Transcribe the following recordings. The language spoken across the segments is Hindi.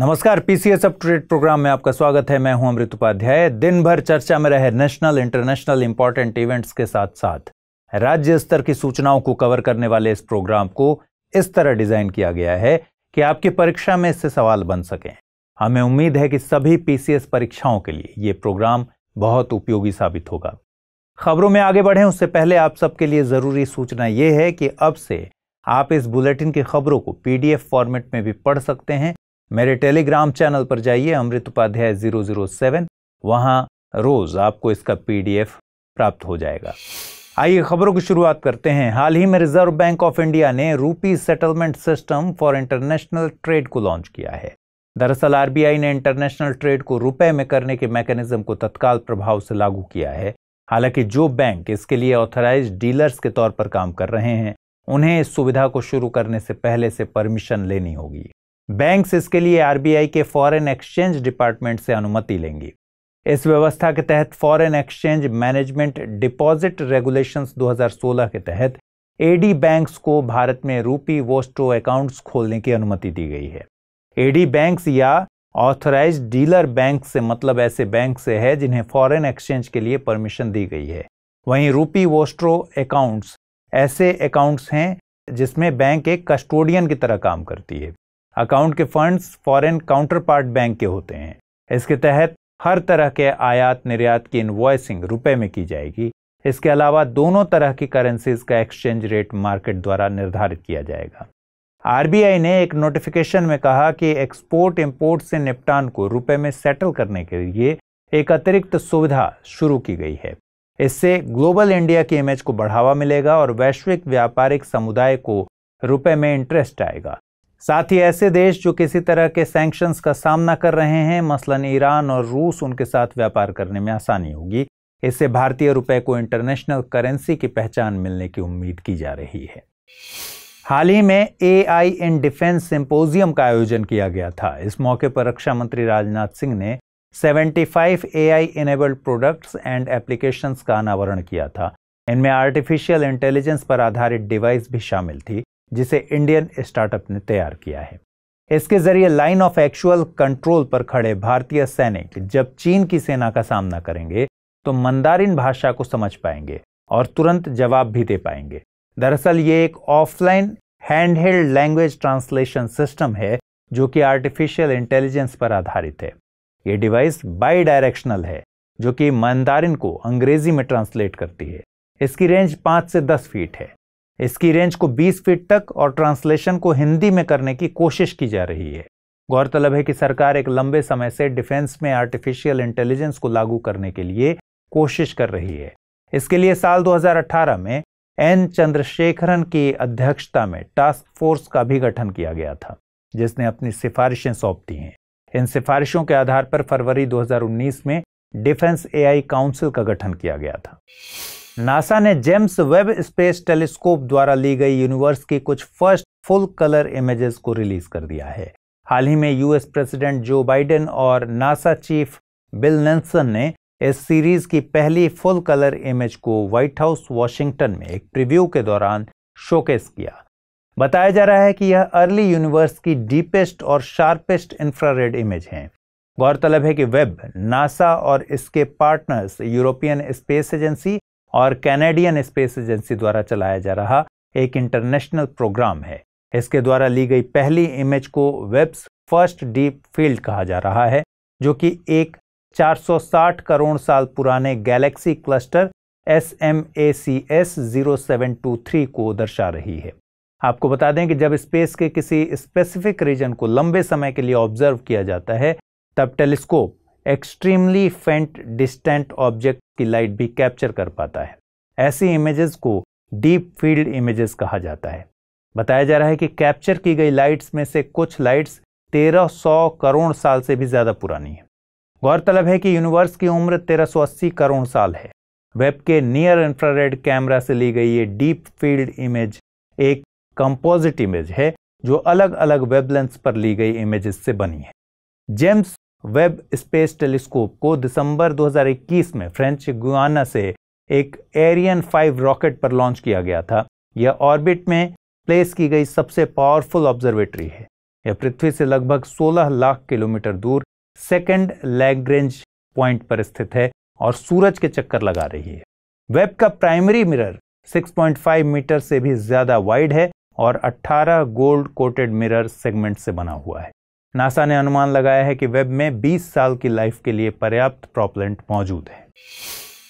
नमस्कार, PCS up to date programme में आपका स्वागत है। मैं हूं अमृत उपाध्याय। दिन भर चर्चा में रहे नेशनल इंटरनेशनल इंपॉर्टेंट इवेंट्स के साथ साथ राज्य स्तर की सूचनाओं को कवर करने वाले इस प्रोग्राम को इस तरह डिजाइन किया गया है कि आपकी परीक्षा में इससे सवाल बन सकें। हमें उम्मीद है कि सभी पीसीएस परीक्षाओं के लिए ये प्रोग्राम बहुत उपयोगी साबित होगा। खबरों में आगे बढ़ें उससे पहले आप सबके लिए जरूरी सूचना यह है कि अब से आप इस बुलेटिन की खबरों को पीडीएफ फॉर्मेट में भी पढ़ सकते हैं। मेरे टेलीग्राम चैनल पर जाइए, अमृत उपाध्याय 007। वहां रोज आपको इसका पीडीएफ प्राप्त हो जाएगा। आइए खबरों की शुरुआत करते हैं। हाल ही में रिजर्व बैंक ऑफ इंडिया ने रूपी settlement system for international trade को लॉन्च किया है। दरअसल आरबीआई ने इंटरनेशनल ट्रेड को रुपए में करने के मैकेनिज्म को तत्काल प्रभाव से लागू किया है। हालांकि जो बैंक इसके लिए ऑथराइज्ड डीलर्स के तौर पर काम कर रहे हैं, उन्हें इस सुविधा को शुरू करने से पहले से परमिशन लेनी होगी। बैंक्स इसके लिए आरबीआई के फॉरेन एक्सचेंज डिपार्टमेंट से अनुमति लेंगी। इस व्यवस्था के तहत foreign exchange management deposit regulations 2016 के तहत एडी बैंक्स को भारत में रूपी वोस्ट्रो अकाउंट्स खोलने की अनुमति दी गई है। एडी बैंक्स या ऑथराइज्ड डीलर बैंक से मतलब ऐसे बैंक से है जिन्हें फॉरेन एक्सचेंज के लिए परमिशन दी गई है। वहीं रूपी वोस्ट्रो अकाउंट्स ऐसे अकाउंट्स हैं जिसमें बैंक एक कस्टोडियन की तरह काम करती है। अकाउंट के फंड्स फॉरेन काउंटरपार्ट बैंक के होते हैं। इसके तहत हर तरह के आयात निर्यात की इनवॉइसिंग रुपए में की जाएगी। इसके अलावा दोनों तरह की करेंसीज का एक्सचेंज रेट मार्केट द्वारा निर्धारित किया जाएगा। आरबीआई ने एक नोटिफिकेशन में कहा कि एक्सपोर्ट इंपोर्ट से निपटान को रुपए में सेटल करने के लिए एक अतिरिक्त सुविधा शुरू की गई है। इससे ग्लोबल इंडिया की इमेज को बढ़ावा मिलेगा और वैश्विक व्यापारिक समुदाय को रुपए में इंटरेस्ट आएगा। साथ ही ऐसे देश जो किसी तरह के सैंक्शंस का सामना कर रहे हैं, मसलन ईरान और रूस, उनके साथ व्यापार करने में आसानी होगी। इससे भारतीय रुपए को इंटरनेशनल करेंसी की पहचान मिलने की उम्मीद की जा रही है। हाल ही में एआई इन डिफेंस सिंपोजियम का आयोजन किया गया था। इस मौके पर रक्षा मंत्री राजनाथ सिंह ने 75 AI enabled products and applications का अनावरण किया था। इनमें आर्टिफिशियल इंटेलिजेंस पर आधारित डिवाइस भी शामिल थी जिसे इंडियन स्टार्टअप ने तैयार किया है। इसके जरिए लाइन ऑफ एक्चुअल कंट्रोल पर खड़े भारतीय सैनिक जब चीन की सेना का सामना करेंगे तो मंदारिन भाषा को समझ पाएंगे और तुरंत जवाब भी दे पाएंगे। दरअसल ये एक offline handheld language translation system है जो कि आर्टिफिशियल इंटेलिजेंस पर आधारित है। ये डिवाइस बाई डायरेक्शनल है जो कि मंदारिन को अंग्रेजी में ट्रांसलेट करती है। इसकी रेंज 5 से 10 फीट है। इसकी रेंज को 20 फीट तक और ट्रांसलेशन को हिंदी में करने की कोशिश की जा रही है। गौरतलब है कि सरकार एक लंबे समय से डिफेंस में आर्टिफिशियल इंटेलिजेंस को लागू करने के लिए कोशिश कर रही है। इसके लिए साल 2018 में एन चंद्रशेखरन की अध्यक्षता में टास्क फोर्स का भी गठन किया गया था जिसने अपनी सिफारिशें सौंप दी हैं। इन सिफारिशों के आधार पर फरवरी 2019 में डिफेंस एआई काउंसिल का गठन किया गया था। नासा ने जेम्स वेब स्पेस टेलीस्कोप द्वारा ली गई यूनिवर्स की कुछ फर्स्ट फुल कलर इमेजेस को रिलीज कर दिया है। हाल ही में यूएस प्रेसिडेंट जो बाइडेन और नासा चीफ बिल नेल्सन ने इस सीरीज की पहली फुल कलर इमेज को व्हाइट हाउस वॉशिंगटन में एक प्रीव्यू के दौरान शोकेस किया। बताया जा रहा है कि यह अर्ली यूनिवर्स की डीपेस्ट और शार्पेस्ट इंफ्रारेड इमेज है। गौरतलब है कि वेब नासा और इसके पार्टनर्स यूरोपियन स्पेस एजेंसी और कैनेडियन स्पेस एजेंसी द्वारा चलाया जा रहा एक इंटरनेशनल प्रोग्राम है। इसके द्वारा ली गई पहली इमेज को वेब्स फर्स्ट डीप फील्ड कहा जा रहा है जो कि एक 460 करोड़ साल पुराने गैलेक्सी क्लस्टर SMACS 0723 को दर्शा रही है। आपको बता दें कि जब स्पेस के किसी स्पेसिफिक रीजन को लंबे समय के लिए ऑब्जर्व किया जाता है तब टेलीस्कोप एक्सट्रीमली फेंट डिस्टेंट ऑब्जेक्ट की लाइट भी कैप्चर कर पाता है। ऐसी इमेजेस को डीप फील्ड इमेजेस कहा जाता है। बताया जा रहा है कि कैप्चर की गई लाइट्स में से कुछ लाइट्स 1300 करोड़ साल से भी ज्यादा पुरानी है। गौरतलब है कि यूनिवर्स की उम्र 1380 करोड़ साल है। वेब के नियर इंफ्रारेड कैमरा से ली गई ये डीप फील्ड इमेज एक कंपोजिट इमेज है जो अलग अलग वेबलेंथ्स पर ली गई इमेजेस से बनी है। जेम्स वेब स्पेस टेलीस्कोप को दिसंबर 2021 में फ्रेंच गुयाना से एक एरियन 5 रॉकेट पर लॉन्च किया गया था। यह ऑर्बिट में प्लेस की गई सबसे पावरफुल ऑब्जर्वेटरी है। यह पृथ्वी से लगभग 16 लाख किलोमीटर दूर सेकंड लैग्रेंज पॉइंट पर स्थित है और सूरज के चक्कर लगा रही है। वेब का प्राइमरी मिरर 6.5 मीटर से भी ज्यादा वाइड है और 18 गोल्ड कोटेड मिरर सेगमेंट से बना हुआ है। नासा ने अनुमान लगाया है कि वेब में 20 साल की लाइफ के लिए पर्याप्त प्रोपेलेंट मौजूद है।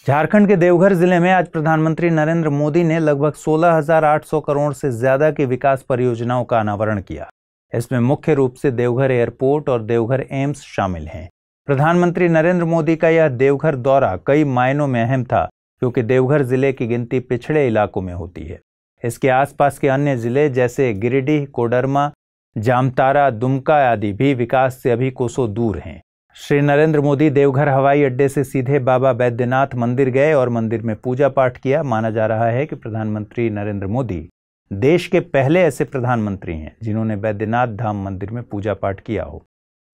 झारखंड के देवघर जिले में आज प्रधानमंत्री नरेंद्र मोदी ने लगभग 16,800 करोड़ से ज्यादा की विकास परियोजनाओं का अनावरण किया। इसमें मुख्य रूप से देवघर एयरपोर्ट और देवघर एम्स शामिल हैं। प्रधानमंत्री नरेंद्र मोदी का यह देवघर दौरा कई मायनों में अहम था, क्योंकि देवघर जिले की गिनती पिछड़े इलाकों में होती है। इसके आसपास के अन्य जिले जैसे गिरिडीह, कोडरमा, जामतारा, दुमका आदि भी विकास से अभी कोसों दूर हैं। श्री नरेंद्र मोदी देवघर हवाई अड्डे से सीधे बाबा बैद्यनाथ मंदिर गए और मंदिर में पूजा पाठ किया। माना जा रहा है कि प्रधानमंत्री नरेंद्र मोदी देश के पहले ऐसे प्रधानमंत्री हैं जिन्होंने बैद्यनाथ धाम मंदिर में पूजा पाठ किया हो।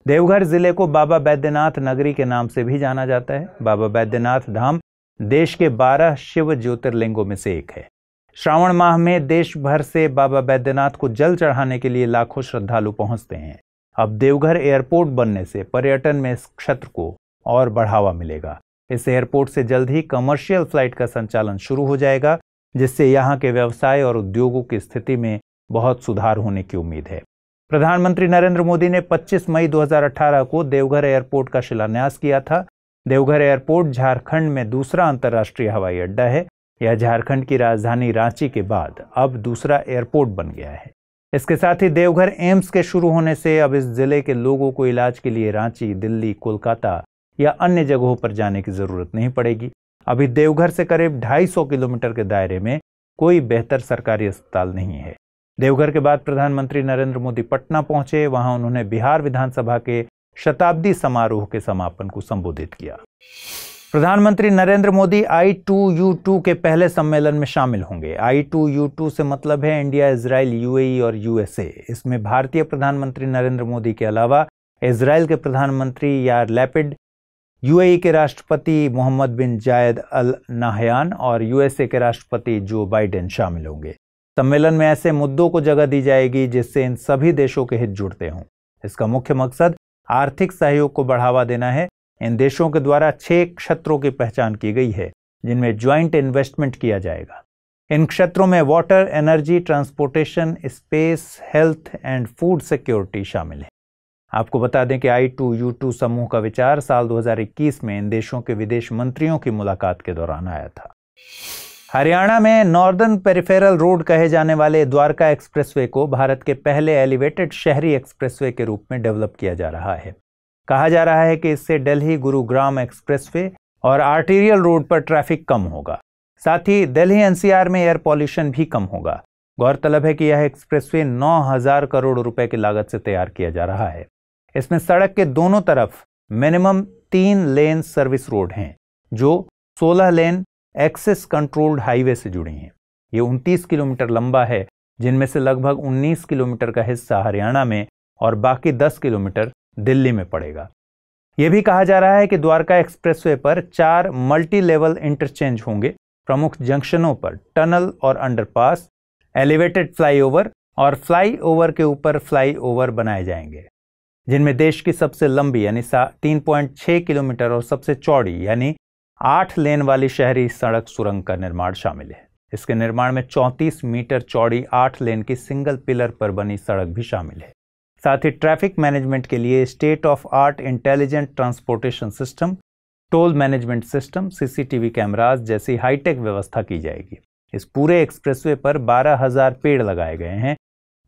देवघर जिले को बाबा बैद्यनाथ नगरी के नाम से भी जाना जाता है। बाबा बैद्यनाथ धाम देश के 12 शिव ज्योतिर्लिंगों में से एक है। श्रावण माह में देश भर से बाबा बैद्यनाथ को जल चढ़ाने के लिए लाखों श्रद्धालु पहुंचते हैं। अब देवघर एयरपोर्ट बनने से पर्यटन में इस क्षेत्र को और बढ़ावा मिलेगा। इस एयरपोर्ट से जल्द ही कमर्शियल फ्लाइट का संचालन शुरू हो जाएगा, जिससे यहाँ के व्यवसाय और उद्योगों की स्थिति में बहुत सुधार होने की उम्मीद है। प्रधानमंत्री नरेंद्र मोदी ने 25 मई 2018 को देवघर एयरपोर्ट का शिलान्यास किया था। देवघर एयरपोर्ट झारखंड में दूसरा अंतर्राष्ट्रीय हवाई अड्डा है। यह झारखंड की राजधानी रांची के बाद अब दूसरा एयरपोर्ट बन गया है। इसके साथ ही देवघर एम्स के शुरू होने से अब इस जिले के लोगों को इलाज के लिए रांची, दिल्ली, कोलकाता या अन्य जगहों पर जाने की जरूरत नहीं पड़ेगी। अभी देवघर से करीब 250 किलोमीटर के दायरे में कोई बेहतर सरकारी अस्पताल नहीं है। देवघर के बाद प्रधानमंत्री नरेंद्र मोदी पटना पहुंचे। वहां उन्होंने बिहार विधानसभा के शताब्दी समारोह के समापन को संबोधित किया। प्रधानमंत्री नरेंद्र मोदी I2U2 के पहले सम्मेलन में शामिल होंगे। I2U2 से मतलब है इंडिया, इजराइल, यूएई और यूएसए। इसमें भारतीय प्रधानमंत्री नरेंद्र मोदी के अलावा इजराइल के प्रधानमंत्री यार लैपिड, यूएई के राष्ट्रपति मोहम्मद बिन जायद अल नाहयान और यूएसए के राष्ट्रपति जो बाइडेन शामिल होंगे। सम्मेलन में ऐसे मुद्दों को जगह दी जाएगी जिससे इन सभी देशों के हित जुड़ते हों। इसका मुख्य मकसद आर्थिक सहयोग को बढ़ावा देना है। इन देशों के द्वारा 6 क्षेत्रों की पहचान की गई है जिनमें ज्वाइंट इन्वेस्टमेंट किया जाएगा। इन क्षेत्रों में water, energy, transportation, space, health and food security शामिल है। आपको बता दें कि I2U2 समूह का विचार साल 2021 में इन देशों के विदेश मंत्रियों की मुलाकात के दौरान आया था। हरियाणा में नॉर्दर्न पेरिफेरल रोड कहे जाने वाले द्वारका एक्सप्रेसवे को भारत के पहले एलिवेटेड शहरी एक्सप्रेसवे के रूप में डेवलप किया जा रहा है। कहा जा रहा है कि इससे दिल्ली गुरुग्राम एक्सप्रेसवे और आर्टीरियल रोड पर ट्रैफिक कम होगा। साथ ही दिल्ली एनसीआर में एयर पॉल्यूशन भी कम होगा। गौरतलब है कि यह एक्सप्रेसवे 9,000 करोड़ रुपए की लागत से तैयार किया जा रहा है। इसमें सड़क के दोनों तरफ मिनिमम 3 लेन सर्विस रोड हैं, जो 16 लेन एक्सेस कंट्रोल्ड हाईवे से जुड़ी हैं। ये 29 किलोमीटर लंबा है, जिनमें से लगभग 19 किलोमीटर का हिस्सा हरियाणा में और बाकी 10 किलोमीटर दिल्ली में पड़ेगा। यह भी कहा जा रहा है कि द्वारका एक्सप्रेसवे पर 4 मल्टी लेवल इंटरचेंज होंगे। प्रमुख जंक्शनों पर टनल और अंडरपास, एलिवेटेड फ्लाईओवर और फ्लाईओवर के ऊपर फ्लाईओवर बनाए जाएंगे, जिनमें देश की सबसे लंबी यानी 3.6 किलोमीटर और सबसे चौड़ी यानी 8 लेन वाली शहरी सड़क सुरंग का निर्माण शामिल है। इसके निर्माण में 34 मीटर चौड़ी 8 लेन की सिंगल पिलर पर बनी सड़क भी शामिल है। साथ ही ट्रैफिक मैनेजमेंट के लिए state of art intelligent transportation system, toll management system, CCTV cameras जैसी हाईटेक व्यवस्था की जाएगी। इस पूरे एक्सप्रेसवे पर 12,000 पेड़ लगाए गए हैं।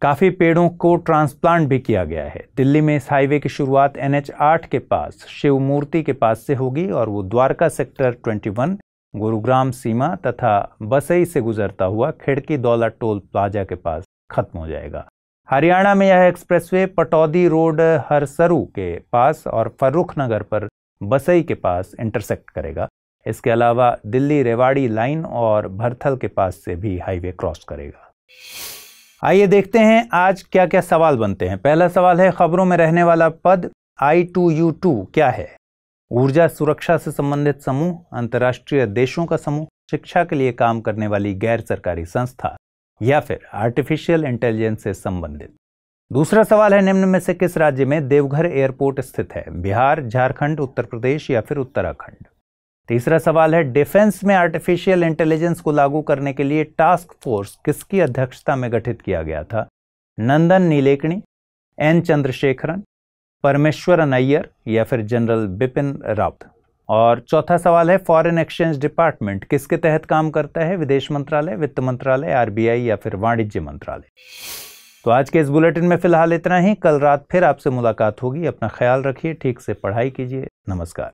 काफी पेड़ों को ट्रांसप्लांट भी किया गया है। दिल्ली में इस हाईवे की शुरुआत NH8 के पास शिव मूर्ति के पास से होगी और वो द्वारका सेक्टर 21, गुरुग्राम सीमा तथा बसई से गुजरता हुआ खिड़की दौला टोल प्लाजा के पास खत्म हो जाएगा। हरियाणा में यह एक्सप्रेसवे पटौदी रोड हरसरू के पास और फर्रुख नगर पर बसई के पास इंटरसेक्ट करेगा। इसके अलावा दिल्ली रेवाड़ी लाइन और भरथल के पास से भी हाईवे क्रॉस करेगा। आइए देखते हैं आज क्या क्या सवाल बनते हैं। पहला सवाल है, खबरों में रहने वाला पद I2U2 क्या है? ऊर्जा सुरक्षा से संबंधित समूह, अंतर्राष्ट्रीय देशों का समूह, शिक्षा के लिए काम करने वाली गैर सरकारी संस्था या फिर आर्टिफिशियल इंटेलिजेंस से संबंधित। दूसरा सवाल है, निम्न में से किस राज्य में देवघर एयरपोर्ट स्थित है? बिहार, झारखंड, उत्तर प्रदेश या फिर उत्तराखंड? तीसरा सवाल है, डिफेंस में आर्टिफिशियल इंटेलिजेंस को लागू करने के लिए टास्क फोर्स किसकी अध्यक्षता में गठित किया गया था? नंदन नीलेकणी, एन चंद्रशेखरन, परमेश्वरन अय्यर या फिर जनरल बिपिन रावत? और चौथा सवाल है, फॉरेन एक्सचेंज डिपार्टमेंट किसके तहत काम करता है? विदेश मंत्रालय, वित्त मंत्रालय, आरबीआई या फिर वाणिज्य मंत्रालय? तो आज के इस बुलेटिन में फिलहाल इतना ही। कल रात फिर आपसे मुलाकात होगी। अपना ख्याल रखिए, ठीक से पढ़ाई कीजिए। नमस्कार।